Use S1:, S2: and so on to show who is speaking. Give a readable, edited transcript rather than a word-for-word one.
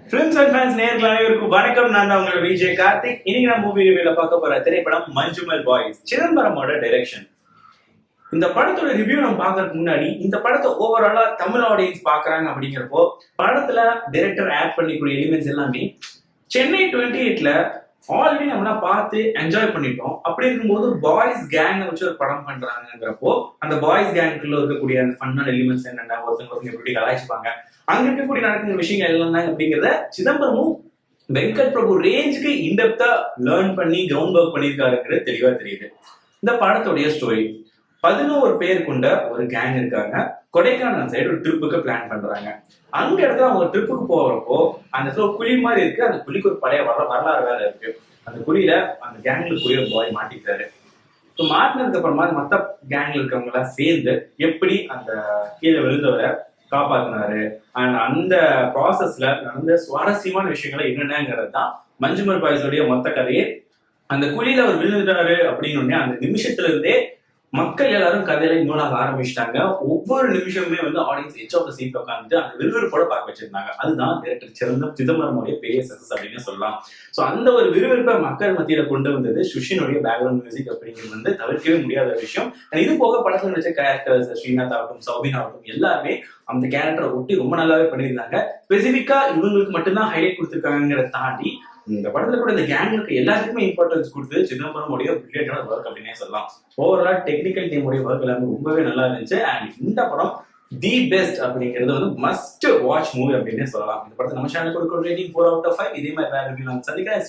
S1: Films and fans நேயர்கள் அனைவருக்கும் வணக்கம். நான் தான் உங்களோட விஜய் கார்த்திக். இன்னைக்கு நான் மூவி ரிவ்யூல பார்க்க போற திரைப்படம் மஞ்சுமல் பாய்ஸ், சிதம்பரமோட டைரக்ஷன். இந்த படத்தோட ரிவ்யூ நம்ம பாக்குறதுக்கு முன்னாடி இந்த படத்தை ஓவராலா தமிழ் ஆடியன்ஸ் பாக்குறாங்க அப்படிங்கிறப்போ படத்துல டைரக்டர் ஆட் பண்ணிக்கூடிய எலிமெண்ட்ஸ் எல்லாமே சென்னை 28ல ஆல்ரெடி நம்மளாம் பார்த்து என்ஜாய் பண்ணிட்டோம். அப்படி இருக்கும்போது பாய்ஸ் கேங் வச்சு ஒரு படம் பண்றாங்கிறப்போ அந்த பாய்ஸ் கேங்குள்ள இருக்கக்கூடிய அந்த ஃபன்னான எலிமெண்ட்ஸ் என்னென்ன, ஒருத்தங்க எப்படி கலாய்ச்சிப்பாங்க, அங்க இருக்கக்கூடிய நடக்கிற விஷயங்கள் எல்லாம் தான் அப்படிங்கிறத சிதம்பரமும் வெங்கட் பிரபு ரேஞ்சுக்கு இன்டெப்தா லேர்ன் பண்ணி கிரவுண்ட் ஒர்க் பண்ணியிருக்காருங்கிறது தெளிவா தெரியுது. இந்த படத்துடைய ஸ்டோரி 11 பேர் கொண்ட ஒரு கேங் இருக்காங்க. கொடைக்கானல் சைடு ஒரு ட்ரிப்புக்கு பிளான் பண்றாங்க. அங்க இடத்துல அவங்க ட்ரிப்புக்கு போறப்போ அந்த இடத்துல ஒரு குழி மாதிரி இருக்கு. அந்த குழிக்கு ஒரு பழைய வரலாறு வேற இருக்கு. அந்த குழியில அந்த கேங்ல கூடிய ஒரு பாய் மாட்டிக்கிறாரு. இப்போ மாட்டினதுக்கு அப்புறமா மற்ற கேங்ல இருக்கவங்க எல்லாம் சேர்ந்து எப்படி அந்த கீழே விழுந்தவரை காப்பாத்தினாரு அண்ட் அந்த ப்ராசஸ்ல நடந்த சுவாரஸ்யமான விஷயங்களை என்னென்னங்கிறது தான் மஞ்சுமல் பாய்ஸோடைய மொத்த கதையே. அந்த குழியில அவர் விழுந்துட்டாரு அப்படின்னு அந்த நிமிஷத்துல இருந்தே மக்கள் எல்லாரும் கதையில இன்வால்வ் ஆரம்பிச்சிட்டாங்க. ஒவ்வொரு நிமிஷமுமே audience edge of the seat உட்காந்துட்டு அந்த விறுவிறுப்போட பார்க்க வச்சிருந்தாங்க. அதுதான் டைரக்டர் சிதம்பரமுடைய பெரிய சக்சஸ் அப்படின்னு சொல்லலாம். ஸோ அந்த ஒரு விறுவிறுப்பை மக்கள் மத்தியில கொண்டு வந்தது சுஷினுடைய பேக்ரவுண்ட் மியூசிக் அப்படிங்கிறது தவிர்க்கவே முடியாத விஷயம். இது போக படத்துல நடிச்ச கேரக்டர்ஸ் ஸ்ரீநாத் ஆகட்டும், சௌபின் ஆகட்டும், எல்லாருமே அந்த கேரக்டரை ஒட்டி ரொம்ப நல்லாவே பண்ணியிருந்தாங்க. ஸ்பெசிபிக்கா இவங்களுக்கு மட்டும்தான் ஹைலைட் கொடுத்துருக்காங்கிறத தாண்டி இந்த படத்துல கூட இந்த கேங்குக்கு எல்லாத்துக்குமே இம்பார்ட்டன்ஸ் கொடுத்து சிதம்பரமுடைய பிரில்லியன்டான ஒர்க் அப்படின்னே சொல்லலாம். ஓவராலா டெக்னிக்கல் டீமுடைய ஒர்க் எல்லாமே ரொம்பவே நல்லா இருந்துச்சு. அண்ட் இந்த படம் தி பெஸ்ட் அப்படிங்கிறது மஸ்ட் வாட்ச் மூவி அப்படின்னே சொல்லலாம். இந்த படத்தை நம்ம சேனலுக்கு கொடுக்குற ரேட்டிங் 4 out of 5. இதே மாதிரி வேற ரிவ்யூ நான் சந்திக்கிறேன்.